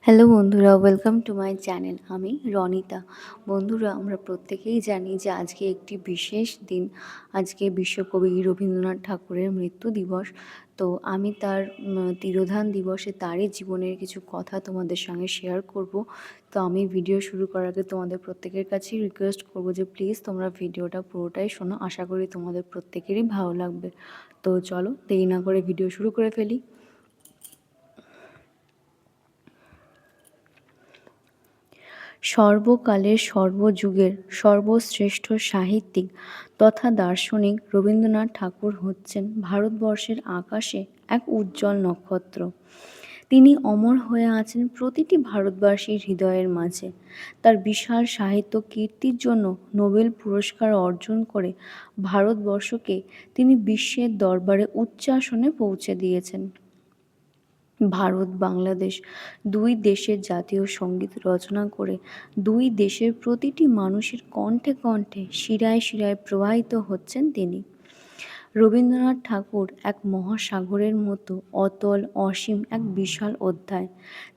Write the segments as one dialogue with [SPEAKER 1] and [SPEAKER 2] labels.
[SPEAKER 1] Hello বন্ধুরা, welcome to my channel. আমি রনিতা। বন্ধুরা, আমরা প্রত্যেকেই জানি যে আজকে একটি বিশেষ দিন। আজকে বিশ্বকবি রবীন্দ্রনাথ ঠাকুরের মৃত্যু দিবস। তো আমি তার তিরোধান দিবসে তারই জীবনের কিছু কথা তোমাদের সঙ্গে শেয়ার করব। তো আমি ভিডিও শুরু করার আগে তোমাদের প্রত্যেকের কাছেই রিকোয়েস্ট করব যে প্লিজ তোমরা ভিডিওটা পুরোটাই শোনো। আশা করি তোমাদের প্রত্যেকেরই ভালো লাগবে। তো চলো দেরি না করে ভিডিও শুরু করে ফেলি। সর্বকালের সর্বযুগের সর্বশ্রেষ্ঠ সাহিত্যিক তথা দার্শনিক রবীন্দ্রনাথ ঠাকুর হচ্ছেন ভারতবর্ষের আকাশে এক উজ্জ্বল নক্ষত্র। তিনি অমর হয়ে আছেন প্রতিটি ভারতবাসীর হৃদয়ের মাঝে। তার বিশাল সাহিত্য কীর্তির জন্য নোবেল পুরস্কার অর্জন করে ভারতবর্ষকে তিনি বিশ্বের দরবারে উচ্চাসনে পৌঁছে দিয়েছেন। ভারত বাংলাদেশ দুই দেশের জাতীয় সঙ্গীত রচনা করে দুই দেশের প্রতিটি মানুষের কণ্ঠে কণ্ঠে শিরায় শিরায় প্রবাহিত হচ্ছেন তিনি। রবীন্দ্রনাথ ঠাকুর এক মহাসাগরের মতো অতল অসীম এক বিশাল অধ্যায়।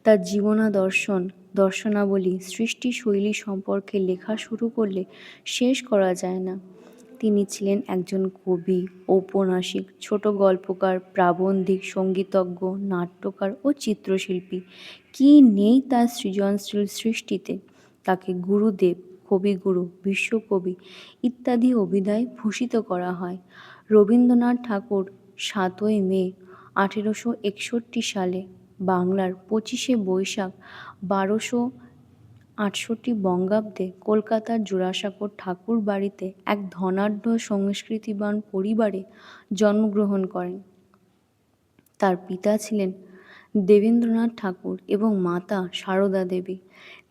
[SPEAKER 1] তার জীবনাদর্শন দর্শনাবলী সৃষ্টিশৈলী সম্পর্কে লেখা শুরু করলে শেষ করা যায় না। তিনি ছিলেন একজন কবি, ঔপন্যাসিক, ছোট গল্পকার, প্রাবন্ধিক, সঙ্গীতজ্ঞ, নাট্যকার ও চিত্রশিল্পী। কী নেই তার সৃজনশীল সৃষ্টিতে। তাকে গুরুদেব, কবিগুরু, বিশ্বকবি ইত্যাদি অভিধায় ভূষিত করা হয়। রবীন্দ্রনাথ ঠাকুর ৭ই মে ১৮৬১ সালে বাংলার ২৫শে বৈশাখ ১২৬৮ বঙ্গাব্দে কলকাতার জোড়াসাঁকোর ঠাকুর বাড়িতে এক ধনাঢ্য সংস্কৃতিবান পরিবারে জন্মগ্রহণ করেন। তার পিতা ছিলেন দেবেন্দ্রনাথ ঠাকুর এবং মাতা সারদা দেবী।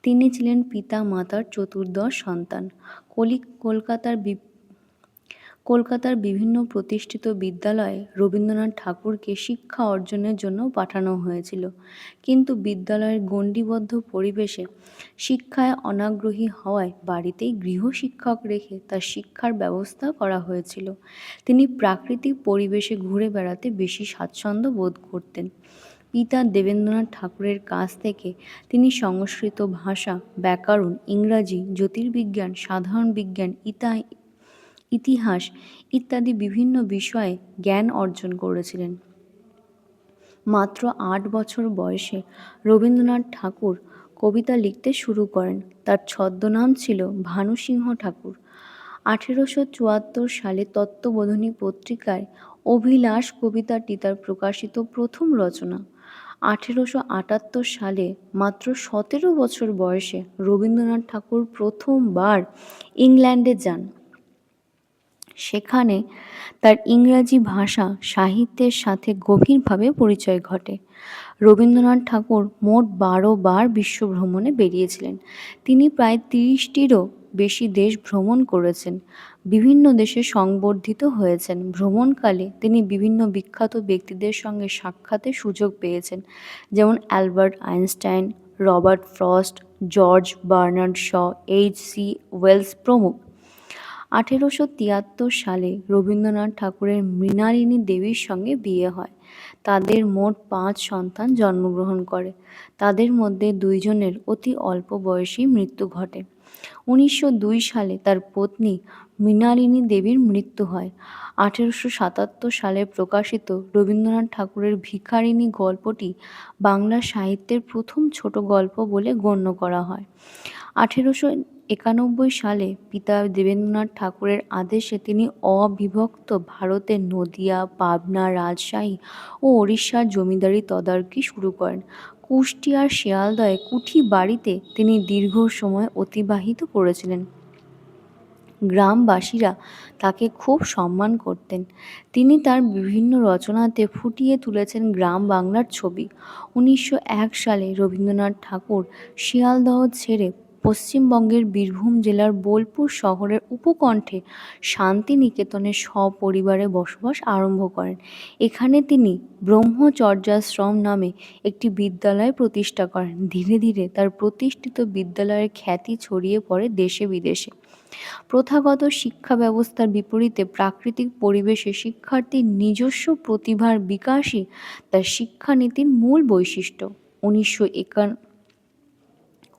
[SPEAKER 1] তিনি ছিলেন পিতা মাতার চতুর্দশ সন্তান। কলকাতার কলকাতার বিভিন্ন প্রতিষ্ঠিত বিদ্যালয়ে রবীন্দ্রনাথ ঠাকুরকে শিক্ষা অর্জনের জন্য পাঠানো হয়েছিল, কিন্তু বিদ্যালয়ের গণ্ডিবদ্ধ পরিবেশে শিক্ষায় অনাগ্রহী হওয়ায় বাড়িতেই গৃহশিক্ষক রেখে তার শিক্ষার ব্যবস্থা করা হয়েছিল। তিনি প্রাকৃতিক পরিবেশে ঘুরে বেড়াতে বেশি স্বাচ্ছন্দ্য বোধ করতেন। পিতা দেবেন্দ্রনাথ ঠাকুরের কাছ থেকে তিনি সংস্কৃত ভাষা, ব্যাকরণ, ইংরাজি, জ্যোতির্বিজ্ঞান, সাধারণ বিজ্ঞান, ইতিহাস ইত্যাদি বিভিন্ন বিষয়ে জ্ঞান অর্জন করেছিলেন। মাত্র ৮ বছর বয়সে রবীন্দ্রনাথ ঠাকুর কবিতা লিখতে শুরু করেন। তার ছদ্মনাম ছিল ভানুসিংহ ঠাকুর। ১৮৭৪ সালে তত্ত্ববোধিনী পত্রিকায় অভিলাষ কবিতাটি তার প্রকাশিত প্রথম রচনা। ১৮৭৮ সালে মাত্র ১৭ বছর বয়সে রবীন্দ্রনাথ ঠাকুর প্রথমবার ইংল্যান্ডে যান। সেখানে তার ইংরাজি ভাষা সাহিত্যের সাথে গভীরভাবে পরিচয় ঘটে। রবীন্দ্রনাথ ঠাকুর মোট ১২ বার বিশ্ব ভ্রমণে বেরিয়েছিলেন। তিনি প্রায় ৩০টিরও বেশি দেশ ভ্রমণ করেছেন। বিভিন্ন দেশে সংবর্ধিত হয়েছেন। ভ্রমণকালে তিনি বিভিন্ন বিখ্যাত ব্যক্তিদের সঙ্গে সাক্ষাতের সুযোগ পেয়েছেন, যেমন Albert Einstein, Robert Frost, George Bernard Shaw, H C. Wells প্রমুখ। ১৮৭৩ সালে রবীন্দ্রনাথ ঠাকুরের মৃণালিনী দেবীর সঙ্গে বিয়ে হয়। তাদের মোট ৫ সন্তান জন্মগ্রহণ করে। তাদের মধ্যে ২ জনের অতি অল্প বয়সেই মৃত্যু ঘটে। ১৯০২ সালে তার পত্নী মৃণালিনী দেবীর মৃত্যু হয়। ১৮৭৭ সালে প্রকাশিত রবীন্দ্রনাথ ঠাকুরের ভিখারিনী গল্পটি বাংলা সাহিত্যের প্রথম ছোট গল্প বলে গণ্য করা হয়। ১৮৯১ সালে পিতা দেবেন্দ্রনাথ ঠাকুরের আদেশে তিনি অবিভক্ত ভারতের নদিয়া, পাবনা, রাজশাহী ও ওড়িশার জমিদারি তদারকি শুরু করেন। কুষ্টিয়ার শিয়ালদহে কুঠি বাড়িতে তিনি দীর্ঘ সময় অতিবাহিত করেছিলেন। গ্রামবাসীরা তাকে খুব সম্মান করতেন। তিনি তার বিভিন্ন রচনাতে ফুটিয়ে তুলেছেন গ্রাম বাংলার ছবি। ১৯০১ সালে রবীন্দ্রনাথ ঠাকুর শিয়ালদহ ছেড়ে পশ্চিমবঙ্গের বীরভূম জেলার বোলপুর শহরের উপকণ্ঠে শান্তিনিকেতনে সপরিবারে বসবাস আরম্ভ করেন। এখানে তিনি ব্রহ্মচর্যাশ্রম নামে একটি বিদ্যালয় প্রতিষ্ঠা করেন। ধীরে ধীরে তার প্রতিষ্ঠিত বিদ্যালয়ের খ্যাতি ছড়িয়ে পড়ে দেশে বিদেশে। প্রথাগত শিক্ষা ব্যবস্থার বিপরীতে প্রাকৃতিক পরিবেশে শিক্ষার্থীর নিজস্ব প্রতিভার বিকাশই তার শিক্ষানীতির মূল বৈশিষ্ট্য।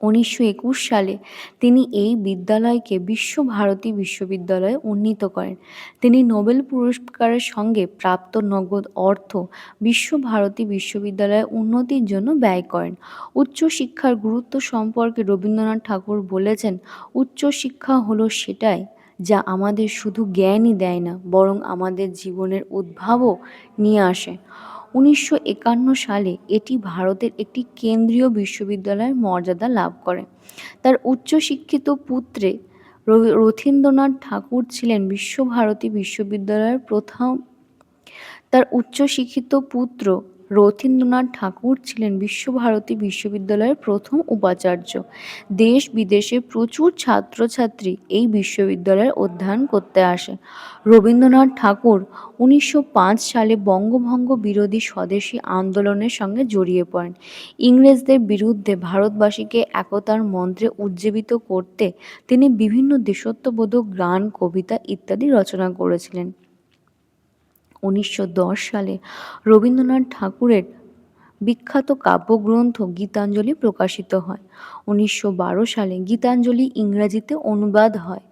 [SPEAKER 1] 1921 সালে তিনি এই বিদ্যালয়কে বিশ্বভারতী বিশ্ববিদ্যালয়ে উন্নীত করেন। তিনি নোবেল পুরস্কারের সঙ্গে প্রাপ্ত নগদ অর্থ বিশ্বভারতী বিশ্ববিদ্যালয়ের উন্নতির জন্য ব্যয় করেন। উচ্চশিক্ষার গুরুত্ব সম্পর্কে রবীন্দ্রনাথ ঠাকুর বলেছেন, উচ্চশিক্ষা হলো সেটাই যা আমাদের শুধু জ্ঞানই দেয় না, বরং আমাদের জীবনের উদ্ভাবও নিয়ে আসে। 1951 সালে এটি ভারতের একটি কেন্দ্রীয় বিশ্ববিদ্যালয়ের মর্যাদা লাভ করে। তার উচ্চশিক্ষিত পুত্রে রথীন্দ্রনাথ ঠাকুর ছিলেন বিশ্বভারতী বিশ্ববিদ্যালয়ের প্রথম তার উচ্চশিক্ষিত পুত্র রথীন্দ্রনাথ ঠাকুর ছিলেন বিশ্বভারতী বিশ্ববিদ্যালয়ের প্রথম উপাচার্য। দেশ বিদেশে প্রচুর ছাত্রছাত্রী এই বিশ্ববিদ্যালয়ে অধ্যয়ন করতে আসে। রবীন্দ্রনাথ ঠাকুর 1905 সালে বঙ্গভঙ্গ বিরোধী স্বদেশী আন্দোলনের সঙ্গে জড়িয়ে পড়েন। ইংরেজদের বিরুদ্ধে ভারতবাসীকে একতার মন্ত্রে উজ্জীবিত করতে তিনি বিভিন্ন দেশাত্মবোধক গান, কবিতা ইত্যাদি রচনা করেছিলেন। 1910 সালে রবীন্দ্রনাথ ঠাকুরের বিখ্যাত কাব্যগ্রন্থ গীতাঞ্জলি প্রকাশিত হয়। 1912 সালে গীতাঞ্জলি ইংরাজিতে অনুবাদ হয়।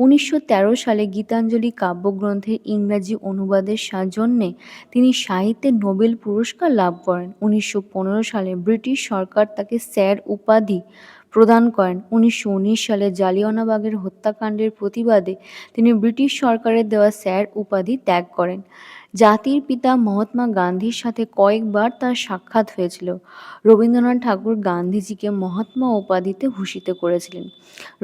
[SPEAKER 1] 1913 সালে গীতাঞ্জলি কাব্যগ্রন্থের ইংরাজি অনুবাদের জন্যে তিনি সাহিত্যে নোবেল পুরস্কার লাভ করেন। 1915 সালে ব্রিটিশ সরকার তাকে স্যার উপাধি প্রদান করেন। 1919 সালে জালিয়ানওয়ালাবাগের হত্যাকাণ্ডের প্রতিবাদে তিনি ব্রিটিশ সরকারের দেওয়া স্যার উপাধি ত্যাগ করেন। জাতির পিতা মহাত্মা গান্ধীর সাথে কয়েকবার তার সাক্ষাৎ হয়েছিল। রবীন্দ্রনাথ ঠাকুর গান্ধীজিকে মহাত্মা উপাধিতে ভূষিত করেছিলেন।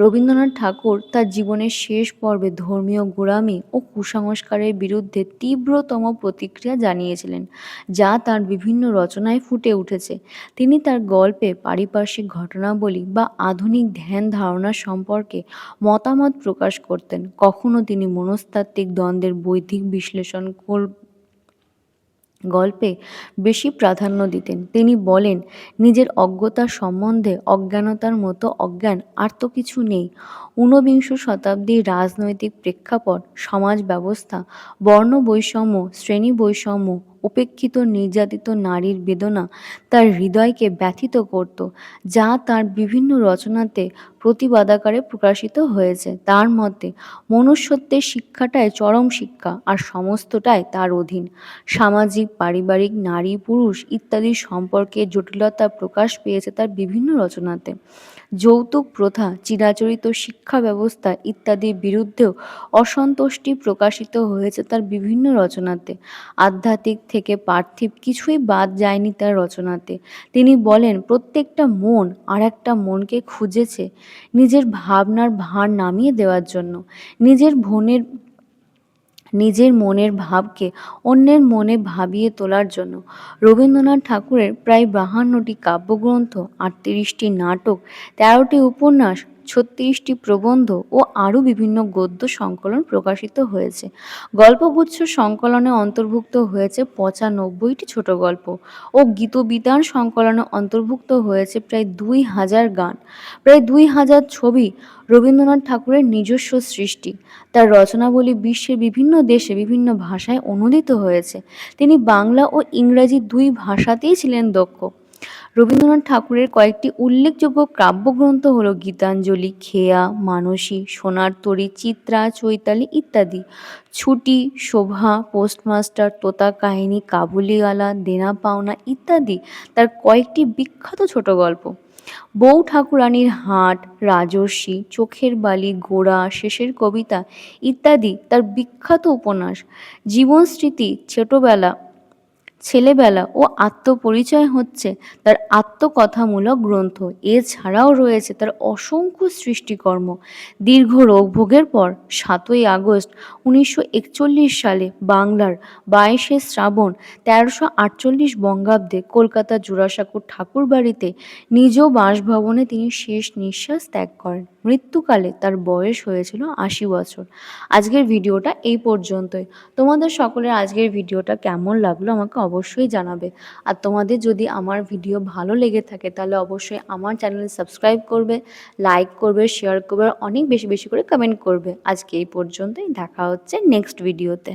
[SPEAKER 1] রবীন্দ্রনাথ ঠাকুর তার জীবনের শেষ পর্বে ধর্মীয় গোঁড়ামি ও কুসংস্কারের বিরুদ্ধে তীব্রতম প্রতিক্রিয়া জানিয়েছিলেন, যা তার বিভিন্ন রচনায় ফুটে উঠেছে। তিনি তার গল্পে পারিপার্শ্বিক ঘটনাবলী বা আধুনিক ধ্যান ধারণা সম্পর্কে মতামত প্রকাশ করতেন। কখনো তিনি মনস্তাত্ত্বিক দ্বন্দ্বের বৌদ্ধিক বিশ্লেষণ গল্পে বেশি প্রাধান্য দিতেন। তিনি বলেন, নিজের অজ্ঞতা সম্বন্ধে অজ্ঞানতার মতো অজ্ঞান আর তো কিছু নেই। ঊনবিংশ শতাব্দীর রাজনৈতিক প্রেক্ষাপট, সমাজ ব্যবস্থা, বর্ণ বৈষম্য, শ্রেণী বৈষম্য, উপেক্ষিত নির্যাতিত নারীর বেদনা তার হৃদয়কে ব্যথিত করত, যা তার বিভিন্ন রচনাতে প্রতিবাদাকারে প্রকাশিত হয়েছে। তার মতে মনুষ্যত্বের শিক্ষাটাই চরম শিক্ষা, আর সমস্তটাই তার অধীন। সামাজিক, পারিবারিক, নারী পুরুষ ইত্যাদি সম্পর্কে জটিলতা প্রকাশ পেয়েছে তার বিভিন্ন রচনাতে। যৌতুক প্রথা, চিরাচরিত শিক্ষা ব্যবস্থা ইত্যাদির বিরুদ্ধেও অসন্তুষ্টি প্রকাশিত হয়েছে তার বিভিন্ন রচনাতে। আধ্যাত্মিক থেকে পার্থিব কিছুই বাদ যায়নি তার রচনাতে। তিনি বলেন, প্রত্যেকটা মন আর একটা মনকে খুঁজেছে নিজের ভাবনার ভার নামিয়ে দেওয়ার জন্য, নিজের মনের ভাবকে অন্যের মনে ভাবিয়ে তোলার জন্য। রবীন্দ্রনাথ ঠাকুরের প্রায় 52টি কাব্যগ্রন্থ, 38টি নাটক, 13টি উপন্যাস, 36টি প্রবন্ধ ও আরও বিভিন্ন গদ্য সংকলন প্রকাশিত হয়েছে। গল্পগুচ্ছ সংকলনে অন্তর্ভুক্ত হয়েছে 95টি ছোট গল্প ও গীতবিতান সংকলনে অন্তর্ভুক্ত হয়েছে প্রায় 2000 গান, প্রায় 2000 ছবি রবীন্দ্রনাথ ঠাকুরের নিজস্ব সৃষ্টি। তার রচনাবলী বিশ্বের বিভিন্ন দেশে বিভিন্ন ভাষায় অনূদিত হয়েছে। তিনি বাংলা ও ইংরাজি দুই ভাষাতেই ছিলেন দক্ষ। রবীন্দ্রনাথ ঠাকুরের কয়েকটি উল্লেখযোগ্য কাব্যগ্রন্থ হল গীতাঞ্জলি, খেয়া, মানসী, সোনার তরী, চিত্রা, চৈতালি ইত্যাদি। ছুটি, শোভা, পোস্টমাস্টার, তোতা কাহিনী, কাবুলিওয়ালা, দেনা পাওনা ইত্যাদি তার কয়েকটি বিখ্যাত ছোট গল্প। বউ ঠাকুরানীর হাট, রাজর্ষি, চোখের বালি, গোরা, শেষের কবিতা ইত্যাদি তার বিখ্যাত উপন্যাস। জীবনস্মৃতি, ছেলেবেলা ও আত্মপরিচয় হচ্ছে তার আত্মকথামূলক গ্রন্থ। এছাড়াও রয়েছে তার অসংখ্য সৃষ্টিকর্ম। দীর্ঘ রোগভোগের পর 7ই আগস্ট 1941 সালে বাংলার 22শে শ্রাবণ 1348 বঙ্গাব্দে কলকাতার জোড়াসাঁকোর ঠাকুরবাড়িতে নিজ বাসভবনে তিনি শেষ নিঃশ্বাস ত্যাগ করেন। মৃত্যুকালে তার বয়স হয়েছিল 80 বছর। আজকের ভিডিওটা এই পর্যন্তই। তোমাদের সকলের আজকের ভিডিওটা কেমন লাগলো আমাকে অবশ্যই জানাবে। আর তোমাদের যদি আমার ভিডিও ভালো লেগে থাকে তাহলে অবশ্যই আমার চ্যানেল সাবস্ক্রাইব করবে, লাইক করবে, শেয়ার করবে, আর অনেক বেশি বেশি করে কমেন্ট করবে। আজকে এই পর্যন্তই, দেখা হচ্ছে নেক্সট ভিডিওতে।